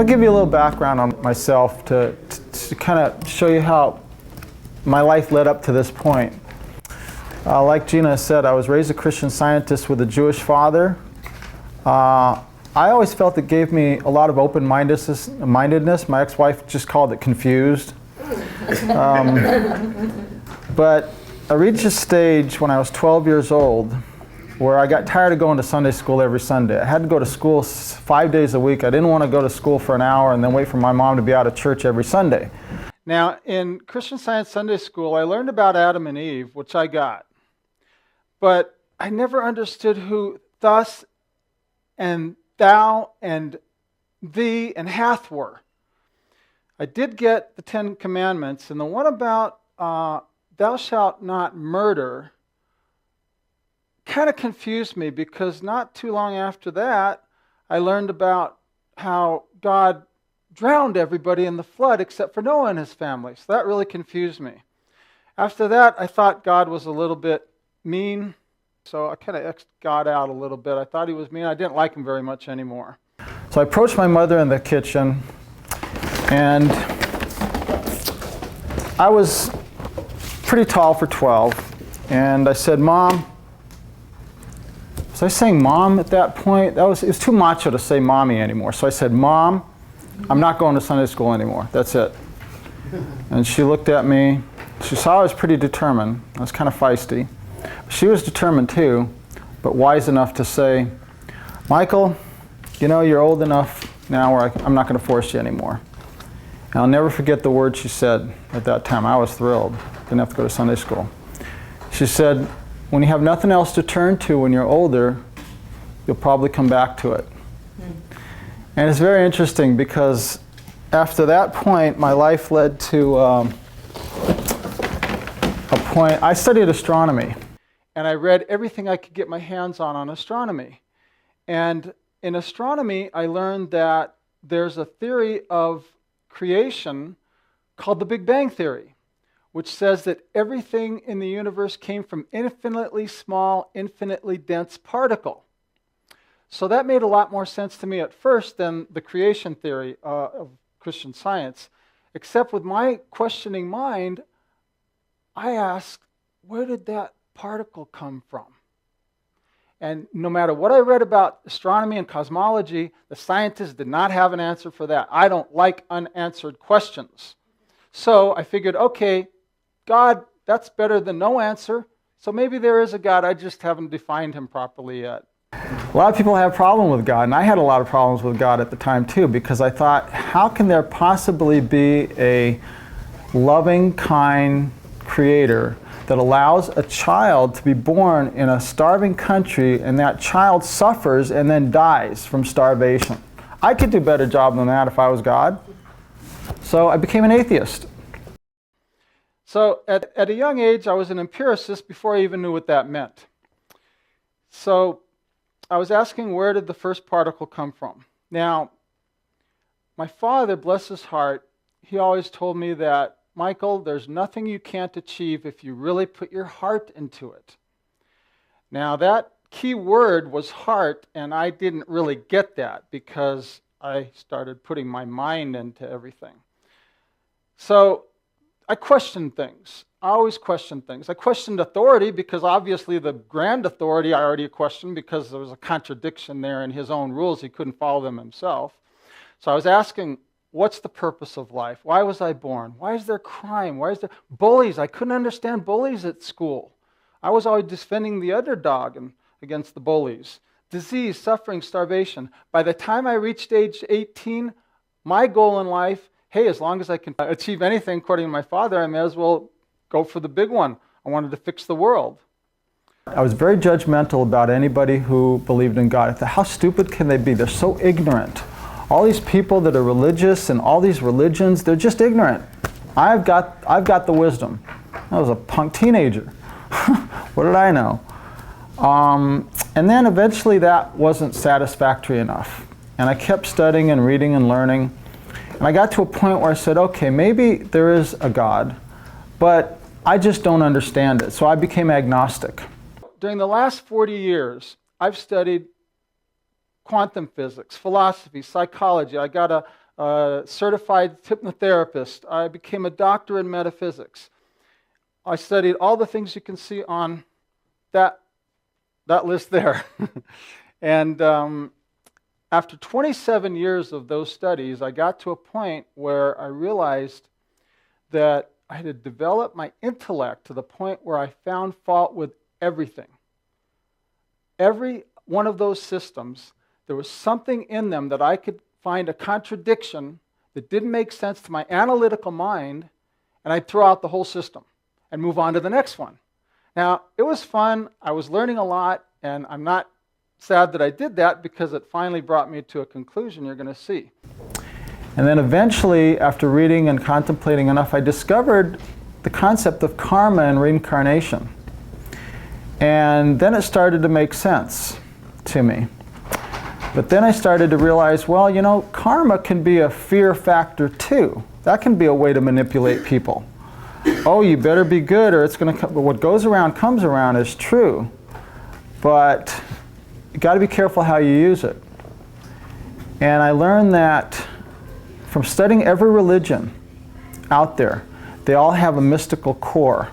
give you a little background on myself to kind of show you how my life led up to this point. Like Gina said, I was raised a Christian Scientist with a Jewish father. I always felt it gave me a lot of open-mindedness. My ex-wife just called it confused. But I reached a stage when I was 12 years old where I got tired of going to Sunday school every Sunday. I had to go to school 5 days a week. I didn't want to go to school for an hour and then wait for my mom to be out of church every Sunday. Now, in Christian Science Sunday school, I learned about Adam and Eve, which I got. But I never understood who thus and thou and thee and hath were. I did get the 10 Commandments, and the one about thou shalt not murder kind of confused me, because not too long after that, I learned about how God drowned everybody in the flood except for Noah and his family. So that really confused me. After that, I thought God was a little bit mean, so I kind of X'd God out a little bit. I thought he was mean. I didn't like him very much anymore. So I approached my mother in the kitchen, and I was pretty tall for 12, and I said, "Mom," was I saying mom at that point? It was too macho to say mommy anymore. So I said, "Mom, I'm not going to Sunday school anymore. That's it." And she looked at me. She saw I was pretty determined. I was kind of feisty. She was determined too, but wise enough to say, "Michael, you know, you're old enough now where I'm not going to force you anymore." And I'll never forget the words she said at that time. I was thrilled. Didn't have to go to Sunday school. She said, "When you have nothing else to turn to when you're older, you'll probably come back to it." And it's very interesting because after that point, my life led to a point. I studied astronomy, and I read everything I could get my hands on astronomy. And in astronomy, I learned that there's a theory of creation called the Big Bang Theory, which says that everything in the universe came from infinitely small, infinitely dense particle. So that made a lot more sense to me at first than the creation theory of Christian Science. Except with my questioning mind, I asked, where did that particle come from? And no matter what I read about astronomy and cosmology, the scientists did not have an answer for that. I don't like unanswered questions. So I figured, okay, God, that's better than no answer. So maybe there is a God, I just haven't defined him properly yet. A lot of people have a problem with God, and I had a lot of problems with God at the time too, because I thought, how can there possibly be a loving, kind creator that allows a child to be born in a starving country, and that child suffers and then dies from starvation? I could do a better job than that if I was God. So I became an atheist. So at a young age, I was an empiricist before I even knew what that meant. So I was asking, where did the first particle come from? Now, my father, bless his heart, he always told me that, "Michael, there's nothing you can't achieve if you really put your heart into it." Now, that key word was heart, and I didn't really get that because I started putting my mind into everything. So I questioned things. I always questioned things. I questioned authority because obviously the grand authority I already questioned because there was a contradiction there in his own rules. He couldn't follow them himself. So I was asking, what's the purpose of life? Why was I born? Why is there crime? Why is there bullies? I couldn't understand bullies at school. I was always defending the underdog against the bullies. Disease, suffering, starvation. By the time I reached age 18, my goal in life, hey, as long as I can achieve anything according to my father, I may as well go for the big one. I wanted to fix the world. I was very judgmental about anybody who believed in God. I thought, how stupid can they be? They're so ignorant. All these people that are religious and all these religions, they're just ignorant. I've got the wisdom. I was a punk teenager. What did I know? And then eventually that wasn't satisfactory enough. And I kept studying and reading and learning. And I got to a point where I said, okay, maybe there is a God, but I just don't understand it. So I became agnostic. During the last 40 years, I've studied quantum physics, philosophy, psychology. I got a certified hypnotherapist. I became a doctor in metaphysics. I studied all the things you can see on that list there. And after 27 years of those studies, I got to a point where I realized that I had developed my intellect to the point where I found fault with everything. Every one of those systems, there was something in them that I could find a contradiction that didn't make sense to my analytical mind, and I'd throw out the whole system and move on to the next one. Now, it was fun. I was learning a lot, and I'm not sad that I did that because it finally brought me to a conclusion you're going to see. And then eventually, after reading and contemplating enough, I discovered the concept of karma and reincarnation. And then it started to make sense to me. But then I started to realize, well, you know, karma can be a fear factor too. That can be a way to manipulate people. Oh, you better be good or it's going to come. What goes around comes around is true. But you got to be careful how you use it. And I learned that from studying every religion out there, they all have a mystical core.